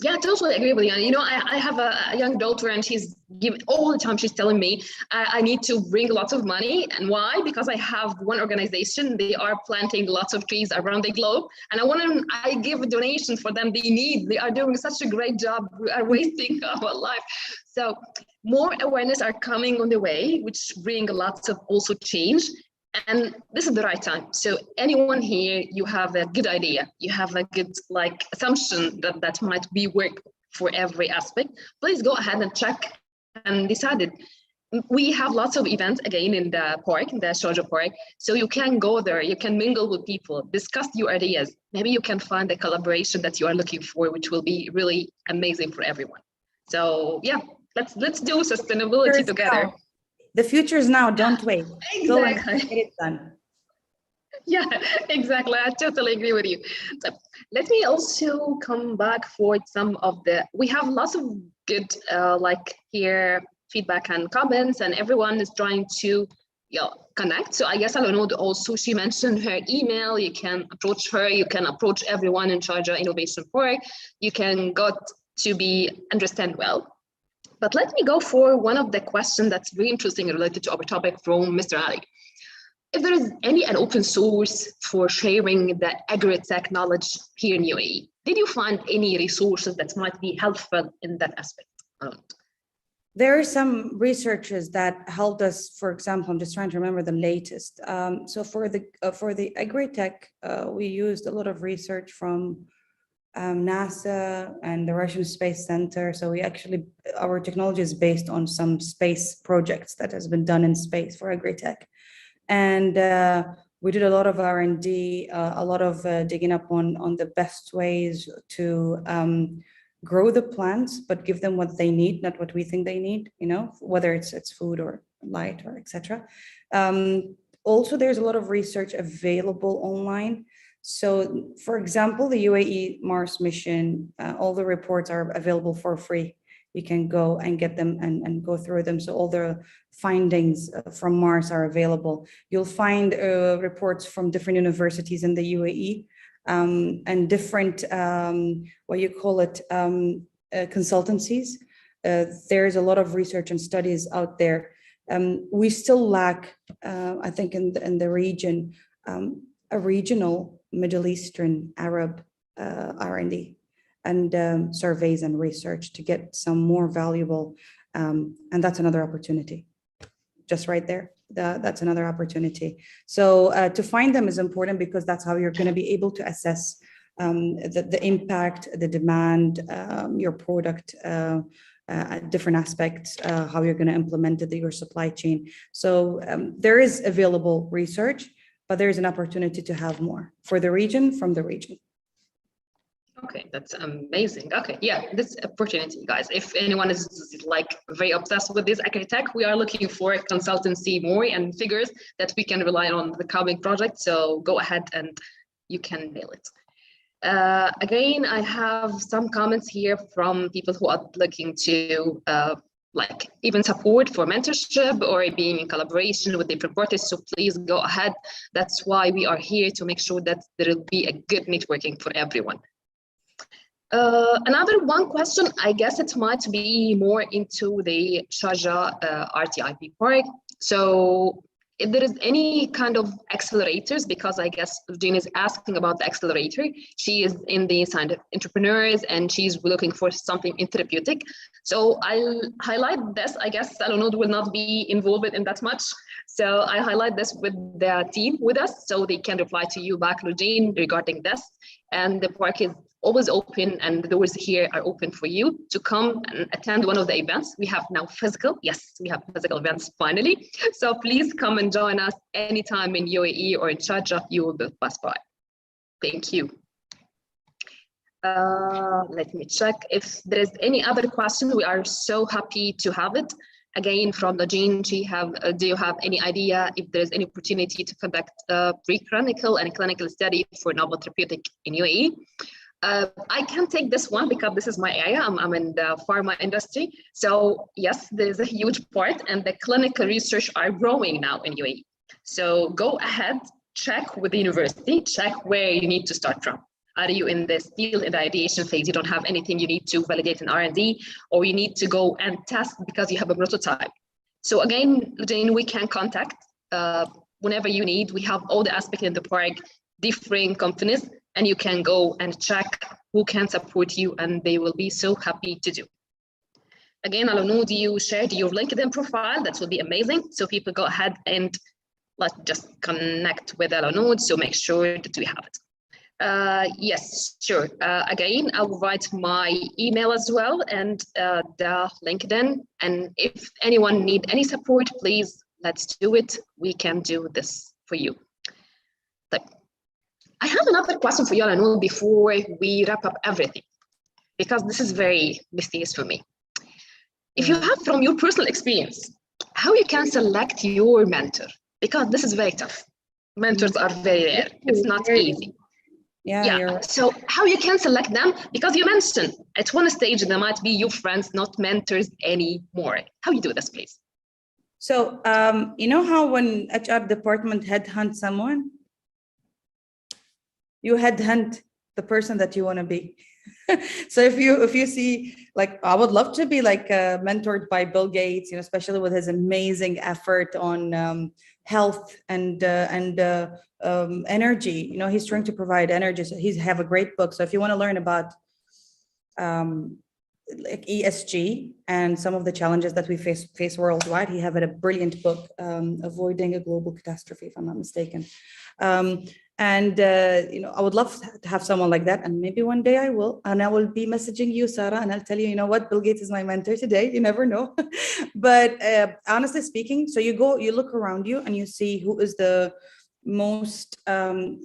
Yeah, I totally agree with you. And, you know, I have a young daughter, and she's giving all the time, she's telling me I need to bring lots of money. And why? Because I have one organization, they are planting lots of trees around the globe. And I give a donation for them. They are doing such a great job. We are wasting our life. So more awareness are coming on the way, which bring lots of also change. And this is the right time. So anyone here, you have a good idea, you have a good assumption that might be work for every aspect, please go ahead and check and decide it. We have lots of events again in the park, in the Sharjah park. So you can go there, you can mingle with people, discuss your ideas. Maybe you can find the collaboration that you are looking for, which will be really amazing for everyone. So yeah, let's do sustainability together. Now. The future is now, don't wait. Exactly. Go and get it done. Yeah, exactly. I totally agree with you. So let me also come back for some of we have lots of good here feedback and comments, and everyone is trying to connect. So I guess Anoud also, she mentioned her email. You can approach her, you can approach everyone in Sharjah Innovation Park. You can go to be understand well. But let me go for one of the questions that's very interesting related to our topic from Mr. Ali. If there is an open source for sharing the agri-tech knowledge here in UAE, did you find any resources that might be helpful in that aspect? There are some researchers that helped us. For example, I'm just trying to remember the latest. So for the agri-tech, we used a lot of research from NASA and the Russian Space Center. So our technology is based on some space projects that has been done in space for agri-tech. And we did a lot of R&D, a lot of digging up on the best ways to grow the plants, but give them what they need, not what we think they need, whether it's food or light or etc. Also, there's a lot of research available online. So, for example, the UAE Mars mission, all the reports are available for free. You can go and get them and go through them. So all the findings from Mars are available. You'll find reports from different universities in the UAE and different, consultancies. There's a lot of research and studies out there. We still lack, I think, in the region, a regional Middle Eastern Arab R&D and surveys and research to get some more valuable, and that's another opportunity. Just right there, that's another opportunity. So to find them is important, because that's how you're going to be able to assess the impact, the demand, your product, different aspects, how you're going to implement it, your supply chain. So there is available research, but there's an opportunity to have more for the region, from the region. Okay, that's amazing. Okay, yeah, this opportunity, guys. If anyone is very obsessed with this agri-tech, we are looking for consultancy more and figures that we can rely on the coming project. So go ahead and you can nail it. Again, I have some comments here from people who are looking to like even support for mentorship or being in collaboration with different parties. So please go ahead. That's why we are here, to make sure that there will be a good networking for everyone. Another one question, I guess it might be more into the Sharjah RTIP Park. So if there is any kind of accelerators, because I guess Jean is asking about the accelerator. She is in the side of entrepreneurs and she's looking for something in therapeutic. So I'll highlight this. I guess Anoud will not be involved in that much. So I highlight this with the team with us so they can reply to you back, Jean, regarding this. And the park is always open, and the doors here are open for you to come and attend one of the events. We have now physical, yes, we have physical events finally. So please come and join us anytime in UAE or in Sharjah, you will pass by. Thank you. Let me check if there is any other question. We are so happy to have it. Again, from Jean, do you have any idea if there is any opportunity to conduct a preclinical and clinical study for novel therapeutic in UAE? I can take this one because this is my area. I'm in the pharma industry. So yes, there is a huge part, and the clinical research are growing now in UAE. So go ahead, check with the university, check where you need to start from. Are you in the still in the ideation phase? You don't have anything you need to validate in R&D, or you need to go and test because you have a prototype. So again, Jane, we can contact whenever you need. We have all the aspects in the park, different companies, and you can go and check who can support you, and they will be so happy to do. Again, Anoud, you shared your LinkedIn profile. That will be amazing. So people go ahead and let's just connect with Anoud. So make sure that we have it. Yes, sure. Again, I'll provide my email as well and the LinkedIn. And if anyone need any support, please, let's do it. We can do this for you. But I have another question for you, Anoud, before we wrap up everything, because this is very mysterious for me. If you have, from your personal experience, how you can select your mentor, because this is very tough. Mentors are very rare. It's not easy. Yeah. So how you can select them, because you mentioned at one stage there might be your friends, not mentors anymore. How you do this, please? So you know how when HR department headhunt someone, you headhunt the person that you want to be. So if you see, like, I would love to be like mentored by Bill Gates, you know, especially with his amazing effort on health and energy. You know, he's trying to provide energy. So he's have a great book. So if you want to learn about like ESG and some of the challenges that we face worldwide, he have a brilliant book, Avoiding a Global Catastrophe, if I'm not mistaken. You know, I would love to have someone like that, and maybe one day I will, and I will be messaging you, Sarah, and I'll tell you, you know what, Bill Gates is my mentor today. You never know. But honestly speaking, so you look around you and you see who is the most, I'm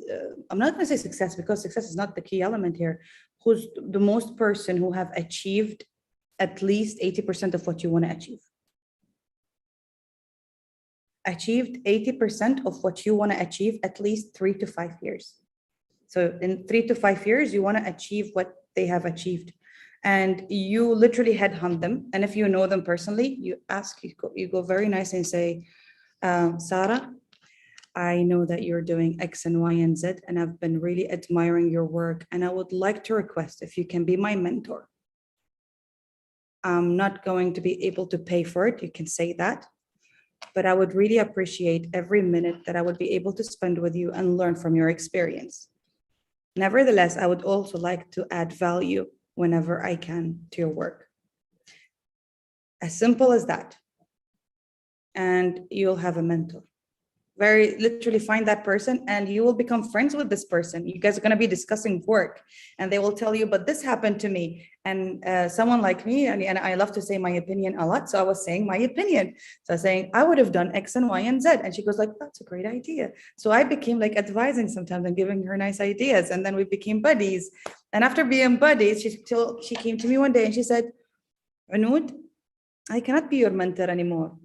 not going to say success, because success is not the key element here. Who's the most person who have achieved at least 80% of what you want to achieve? Achieved 80% of what you want to achieve at least 3 to 5 years. So in 3 to 5 years, you want to achieve what they have achieved. And you literally headhunt them. And if you know them personally, you ask, you go very nice and say, Sarah, I know that you're doing X and Y and Z, and I've been really admiring your work. And I would like to request if you can be my mentor. I'm not going to be able to pay for it. You can say that. But I would really appreciate every minute that I would be able to spend with you and learn from your experience. Nevertheless, I would also like to add value whenever I can to your work. As simple as that. And you'll have a mentor. Very literally find that person and you will become friends with this person. You guys are going to be discussing work and they will tell you, but this happened to me. And someone like me, and I love to say my opinion a lot. So I was saying my opinion. So I was saying, I would have done X and Y and Z. And she goes like, that's a great idea. So I became like advising sometimes and giving her nice ideas. And then we became buddies. And after being buddies, she came to me one day and she said, Anoud, I cannot be your mentor anymore.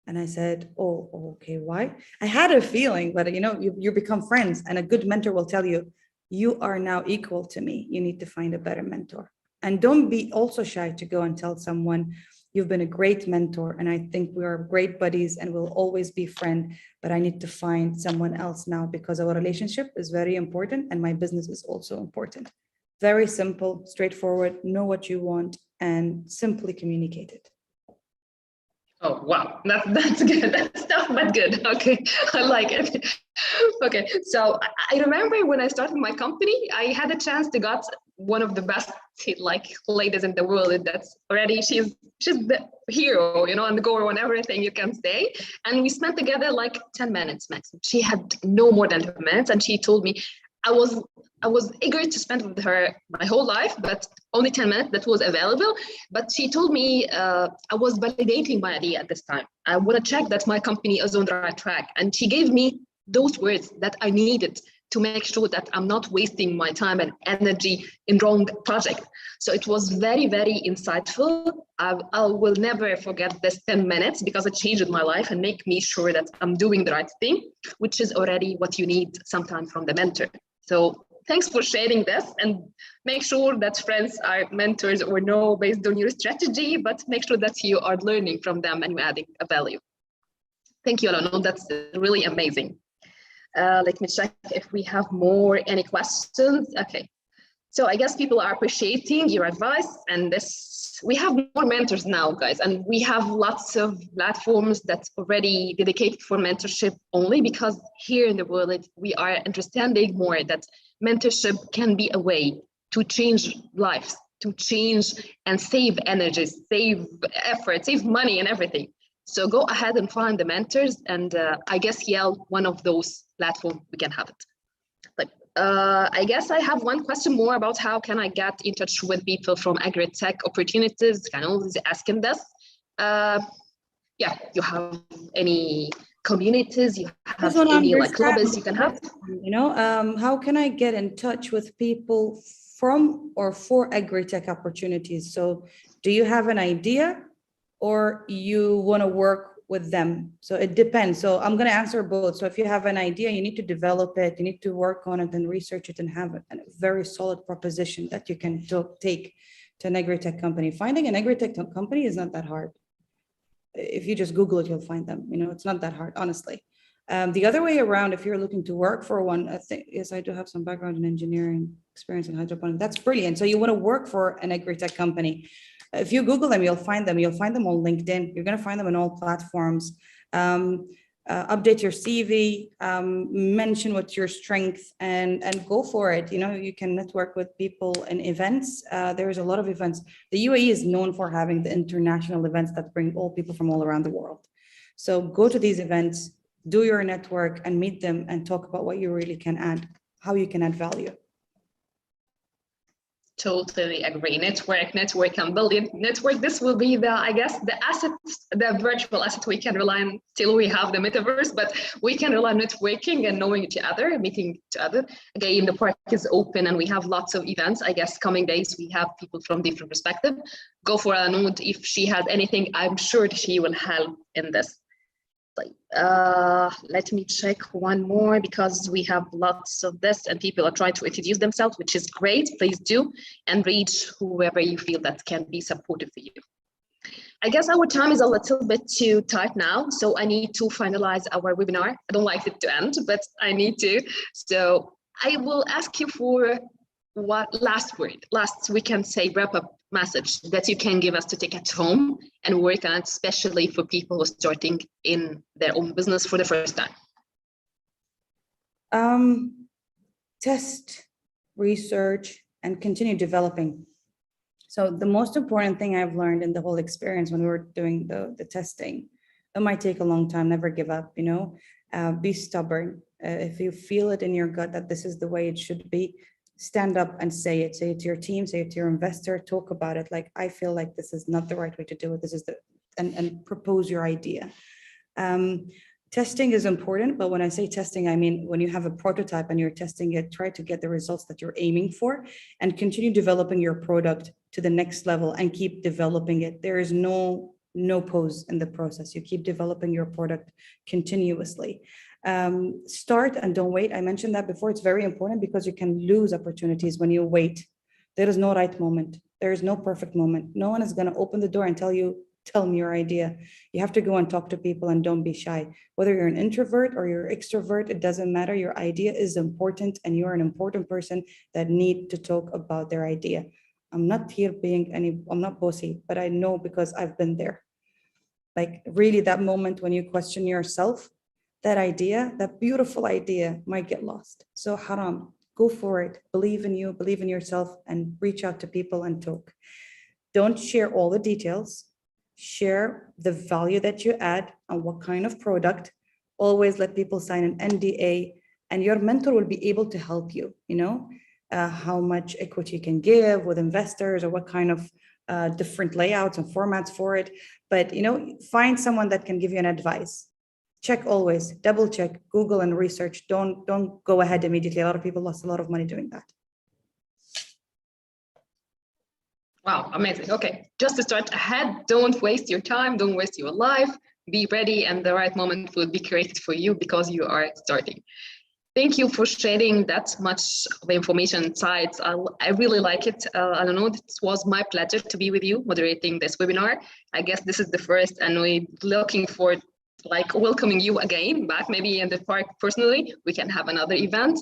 And I said, oh, okay, why? I had a feeling, but you know, you become friends and a good mentor will tell you, you are now equal to me. You need to find a better mentor. And don't be also shy to go and tell someone, you've been a great mentor, and I think we are great buddies and we'll always be friends, but I need to find someone else now because our relationship is very important and my business is also important. Very simple, straightforward, know what you want and simply communicate it. Oh, wow, that's good. That's tough, but good. Okay, I like it. Okay, so I remember when I started my company, I had a chance to got one of the best like ladies in the world. That's already, she's the hero, you know, and the guru and everything you can say. And we spent together like 10 minutes maximum. She had no more than 10 minutes, and she told me, I was eager to spend with her my whole life, but only 10 minutes that was available. But she told me I was validating my idea at this time. I want to check that my company is on the right track. And she gave me those words that I needed to make sure that I'm not wasting my time and energy in wrong project. So it was very, very insightful. I will never forget this 10 minutes because it changed my life and make me sure that I'm doing the right thing, which is already what you need sometimes from the mentor. So thanks for sharing this, and make sure that friends are mentors or no based on your strategy, but make sure that you are learning from them and you're adding a value. Thank you, Anoud. That's really amazing. Let me check if we have any questions. Okay. So I guess people are appreciating your advice, and we have more mentors now, guys, and we have lots of platforms that's already dedicated for mentorship only, because here in the world, we are understanding more that mentorship can be a way to change lives, to change and save energy, save effort, save money and everything. So go ahead and find the mentors, and I guess YAL, one of those platforms, we can have it. But I guess I have one question more about how can I get in touch with people from agri-tech opportunities. Can always ask them this. Yeah, you have any communities, you have any like clubs you can have? You know, how can I get in touch with people from or for agri-tech opportunities? So do you have an idea or you want to work with them? So it depends. So I'm going to answer both. So if you have an idea, you need to develop it, you need to work on it and research it and have a very solid proposition that you can take to an agri-tech company. Finding an agri-tech company is not that hard. If you just Google it, you'll find them. You know, it's not that hard, honestly. The other way around, if you're looking to work for one, I think, yes, I do have some background in engineering, experience in hydroponics. That's brilliant. So you want to work for an agri-tech company. If you Google them, you'll find them. You'll find them on LinkedIn. You're going to find them on all platforms. Update your CV, mention what's your strength, and go for it. You know, you can network with people in events. There's a lot of events. The UAE is known for having the international events that bring all people from all around the world. So go to these events, do your network and meet them and talk about what you really can add, how you can add value. Totally agree. Network and building network. This will be the, I guess, the asset, the virtual asset we can rely on till we have the metaverse, but we can rely on networking and knowing each other, meeting each other. Again, the park is open and we have lots of events. I guess coming days, we have people from different perspectives. Go for Anoud. If she has anything, I'm sure she will help in this. Let me check one more because we have lots of this and people are trying to introduce themselves, which is great. Please do, and reach whoever you feel that can be supportive for you. I guess our time is a little bit too tight now, so I need to finalize our webinar. I don't like it to end, but I need to. So I will ask you for what last we can say wrap-up message that you can give us to take at home and work on, especially for people who are starting in their own business for the first time. Test, research, and continue developing. So the most important thing I've learned in the whole experience when we were doing the testing, it might take a long time, never give up, you know, be stubborn. If you feel it in your gut that this is the way it should be, stand up and say it to your team, say it to your investor, talk about it. Like, I feel like this is not the right way to do it. This is and propose your idea. Testing is important, but when I say testing, I mean, when you have a prototype and you're testing it, try to get the results that you're aiming for and continue developing your product to the next level and keep developing it. There is no pause in the process. You keep developing your product continuously. Start and don't wait. I mentioned that before. It's very important because you can lose opportunities when you wait. There is no right moment. There is no perfect moment. No one is going to open the door and tell me your idea. You have to go and talk to people and don't be shy. Whether you're an introvert or you're extrovert, it doesn't matter. Your idea is important and you're an important person that need to talk about their idea. I'm not here I'm not bossy, but I know because I've been there. Like really that moment when you question yourself, that idea, that beautiful idea might get lost. So haram, go for it. Believe in you, believe in yourself, and reach out to people and talk. Don't share all the details. Share the value that you add and what kind of product. Always let people sign an NDA, and your mentor will be able to help you, how much equity you can give with investors or what kind of different layouts and formats for it. But, find someone that can give you an advice. Check always, double check, Google and research. Don't go ahead immediately. A lot of people lost a lot of money doing that. Wow, amazing. Okay, just to start ahead, don't waste your time, don't waste your life. Be ready, and the right moment will be created for you because you are starting. Thank you for sharing that much of information and insights. I really like it. I don't know, it was my pleasure to be with you moderating this webinar. I guess this is the first, and we're looking forward welcoming you again back, maybe in the park personally. We can have another event,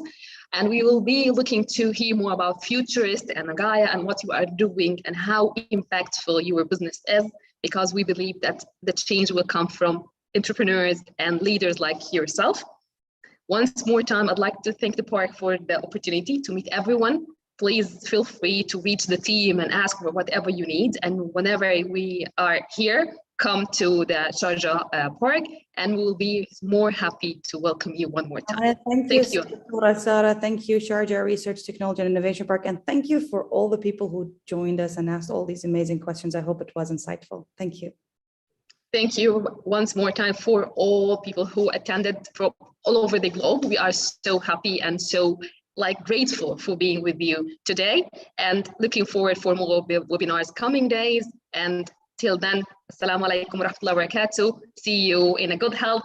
and we will be looking to hear more about Futurist and Agaya and what you are doing and how impactful your business is, because we believe that the change will come from entrepreneurs and leaders like yourself. Once more time, I'd like to thank the park for the opportunity to meet everyone. Please feel free to reach the team and ask for whatever you need. And whenever we are here, come to the Sharjah Park, and we'll be more happy to welcome you one more time. Thank you, Sarah. Thank you, Sharjah Research, Technology and Innovation Park. And thank you for all the people who joined us and asked all these amazing questions. I hope it was insightful. Thank you. Thank you once more time for all people who attended from all over the globe. We are so happy and so grateful for being with you today, and looking forward for more webinars coming days. And till then, assalamu alaikum wa rahmatullahi wa barakatuh. See you in a good health.